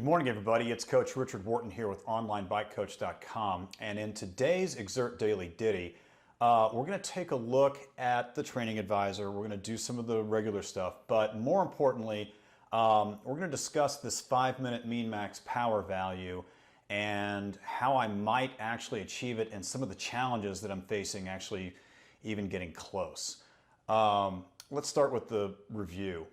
Good morning, everybody. It's Coach Richard Wharton here with OnlineBikeCoach.com, and in today's Xert Daily Ditty, we're going to take a look at the training advisor. We're going to do some of the regular stuff, but more importantly, we're going to discuss this 5-minute mean max power value and how I might actually achieve it and some of the challenges that I'm facing actually even getting close. Let's start with the review.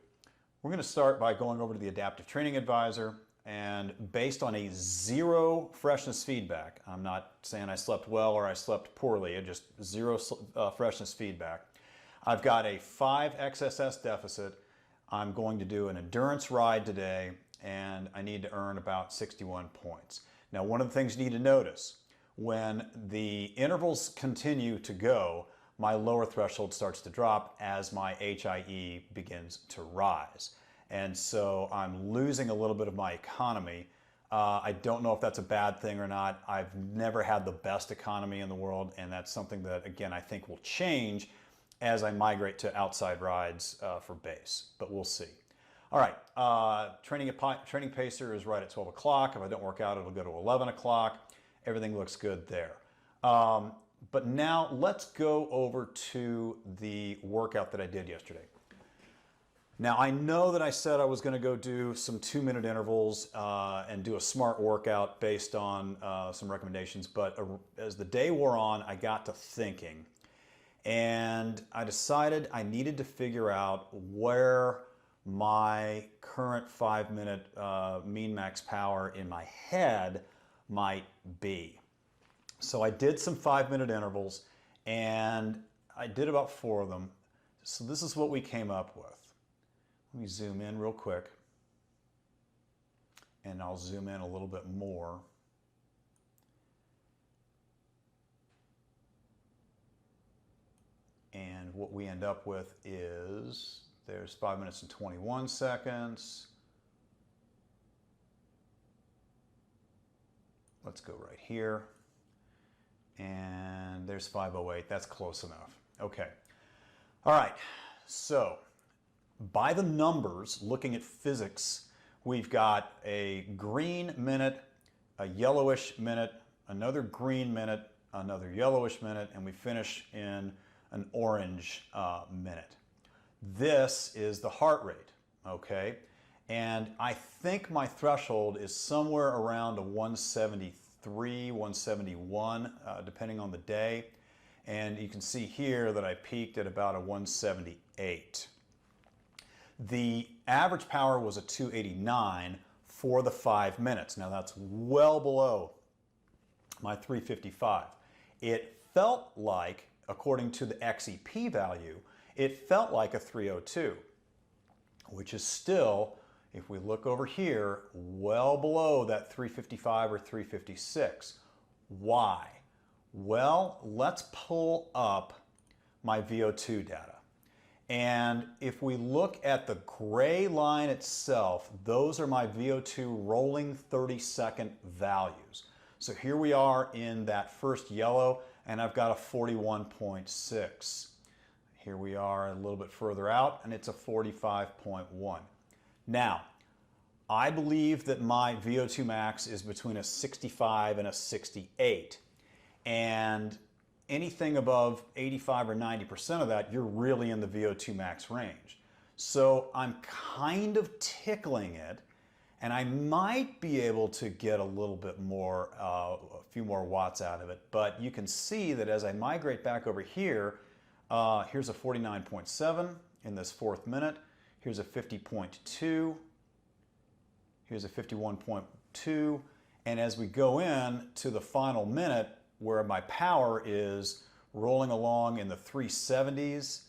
We're going to start by going over to the Adaptive Training Advisor, and based on a 0 freshness feedback, I'm not saying I slept well or I slept poorly, just 0 freshness feedback. I've got a 5 XSS deficit. I'm going to do an endurance ride today, and I need to earn about 61 points. Now, one of the things you need to notice, when the intervals continue to go, my lower threshold starts to drop as my HIE begins to rise. And so I'm losing a little bit of my economy. I don't know if that's a bad thing or not. I've never had the best economy in the world, and that's something that, again, I think will change as I migrate to outside rides for base, but we'll see. All right, training pacer is right at 12 o'clock. If I don't work out, it'll go to 11 o'clock. Everything looks good there. But now let's go over to the workout that I did yesterday. Now, I know that I said I was going to go do some 2-minute intervals and do a smart workout based on some recommendations, but as the day wore on, I got to thinking, and I decided I needed to figure out where my current 5-minute mean max power in my head might be. So I did some 5-minute intervals, and I did about 4 of them. So this is what we came up with. Let me zoom in real quick, and I'll zoom in a little bit more. And what we end up with is, there's 5 minutes and 21 seconds. Let's go right here. And there's 5:08. That's close enough. Okay. All right. So by the numbers, looking at physics, we've got a green minute, a yellowish minute, another green minute, another yellowish minute, and we finish in an orange minute. This is the heart rate, okay? And I think my threshold is somewhere around a 173, 171, depending on the day. And you can see here that I peaked at about a 178. The average power was a 289 for the 5 minutes. Now that's well below my 355. It felt like, according to the XEP value, it felt like a 302, which is still, if we look over here, well below that 355 or 356. Why? Well, let's pull up my VO2 data. And if we look at the gray line itself, those are my VO2 rolling 30-second values. So here we are in that first yellow, and I've got a 41.6. Here we are a little bit further out, and it's a 45.1. Now, I believe that my VO2 max is between a 65 and a 68. And anything above 85 or 90% of that, you're really in the VO2 max range. So I'm kind of tickling it, and I might be able to get a little bit more, a few more watts out of it. But you can see that as I migrate back over here, here's a 49.7 in this 4th minute. Here's a 50.2. Here's a 51.2. And as we go in to the final minute, where my power is rolling along in the 370s,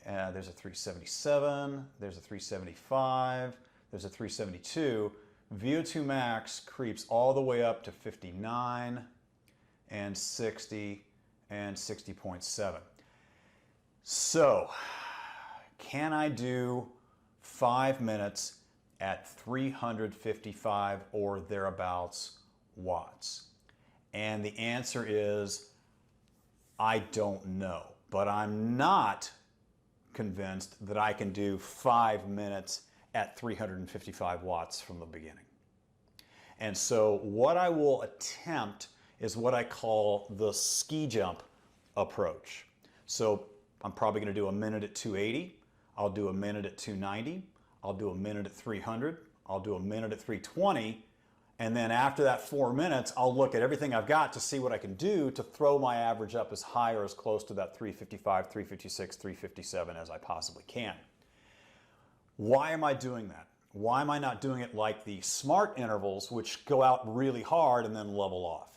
there's a 377, there's a 375, there's a 372. VO2 max creeps all the way up to 59 and 60 and 60.7. So, can I do 5 minutes at 355 or thereabouts watts? And the answer is, I don't know. But I'm not convinced that I can do 5 minutes at 355 watts from the beginning. And so what I will attempt is what I call the ski jump approach. So I'm probably going to do a minute at 280. I'll do a minute at 290. I'll do a minute at 300. I'll do a minute at 320. And then after that 4 minutes, I'll look at everything I've got to see what I can do to throw my average up as high or as close to that 355, 356, 357 as I possibly can. Why am I doing that? Why am I not doing it like the SMART intervals, which go out really hard and then level off?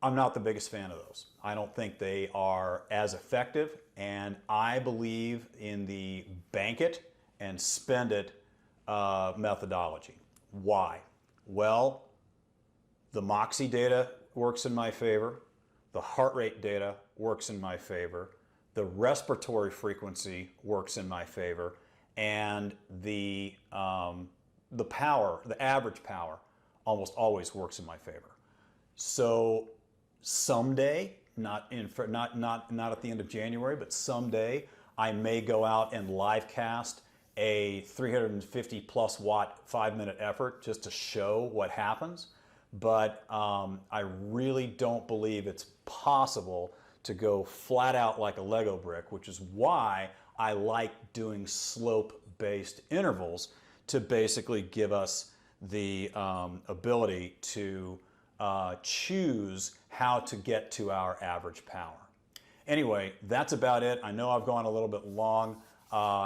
I'm not the biggest fan of those. I don't think they are as effective, and I believe in the bank it and spend it methodology. Why? Well, the Moxie data works in my favor. The heart rate data works in my favor. The respiratory frequency works in my favor. And the power, the average power, almost always works in my favor. So someday, not at the end of January, but someday, I may go out and live cast a 350 plus watt 5-minute effort just to show what happens. But I really don't believe it's possible to go flat out like a Lego brick, which is why I like doing slope-based intervals to basically give us the ability to choose how to get to our average power. Anyway, that's about it. I know I've gone a little bit long.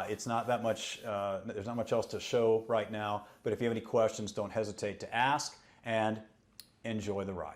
It's not that much, there's not much else to show right now, but if you have any questions, don't hesitate to ask, and enjoy the ride.